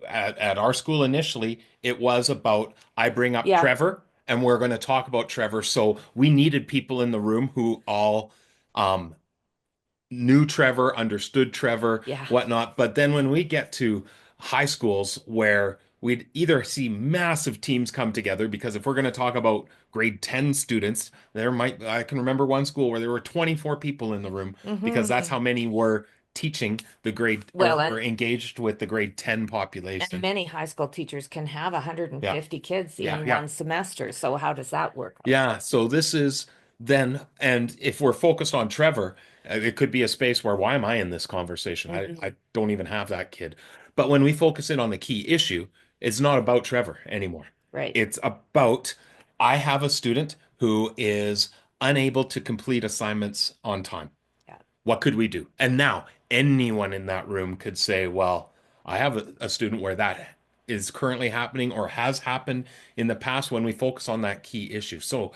at our school initially, it was about I bring up Yeah. Trevor and we're going to talk about Trevor. So we needed people in the room who all um, knew Trevor, understood Trevor, Yeah. whatnot. But then when we get to high schools where we'd either see massive teams come together, because if we're going to talk about grade 10 students, I can remember one school where there were 24 people in the room because that's Hmm. how many were teaching the grade or Well, were engaged with the grade 10 and population. many high school teachers can have Yeah, 150 kids yeah, in yeah. one semester. So how does that work out? Yeah, so this is then, and if we're focused on Trevor, it could be a space where why am I in this conversation? I Hmm. don't even have that kid. But when we focus in on the key issue, it's not about Trevor anymore. Right. It's about I have a student who is unable to complete assignments on time. Yeah. What could we do? And now anyone in that room could say, well, I have a student where that is currently happening or has happened in the past when we focus on that key issue. So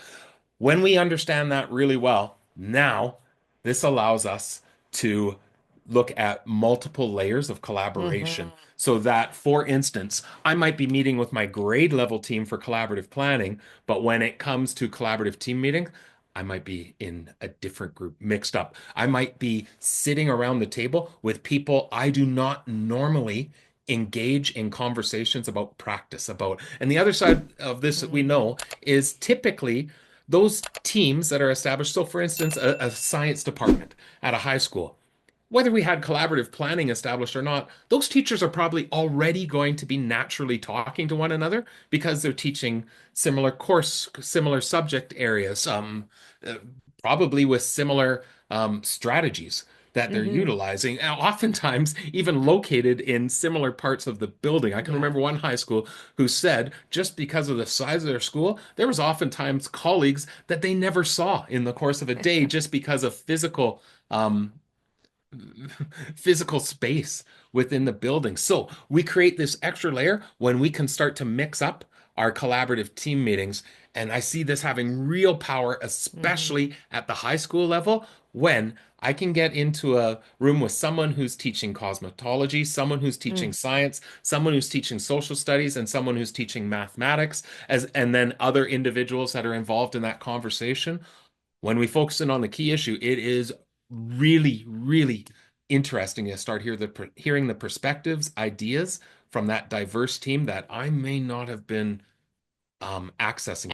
when we understand that really well, now this allows us to look at multiple layers of collaboration. Hmm. So that, for instance, I might be meeting with my grade level team for collaborative planning, but when it comes to collaborative team meeting, I might be in a different group, mixed up. I might be sitting around the table with people I do not normally engage in conversations about practice about. And the other side of this that we Hmm. know is typically those teams that are established. So, for instance, a science department at a high school, whether we had collaborative planning established or not, those teachers are probably already going to be naturally talking to one another because they're teaching similar course, similar subject areas, uh, probably with similar strategies that they're Hmm. utilizing, and oftentimes even located in similar parts of the building. I can Yeah. remember one high school who said just because of the size of their school, there was oftentimes colleagues that they never saw in the course of a day just because of um, physical space within the building. So we create this extra layer when we can start to mix up our collaborative team meetings. And I see this having real power, Hmm. especially at the high school level, when I can get into a room with someone who's teaching cosmetology, someone who's teaching Hmm. science, someone who's teaching social studies, and someone who's teaching mathematics, and then other individuals that are involved in that conversation. When we focus in on the key issue, it is really, really interesting to start hearing the perspectives, ideas from that diverse team that I may not have been accessing.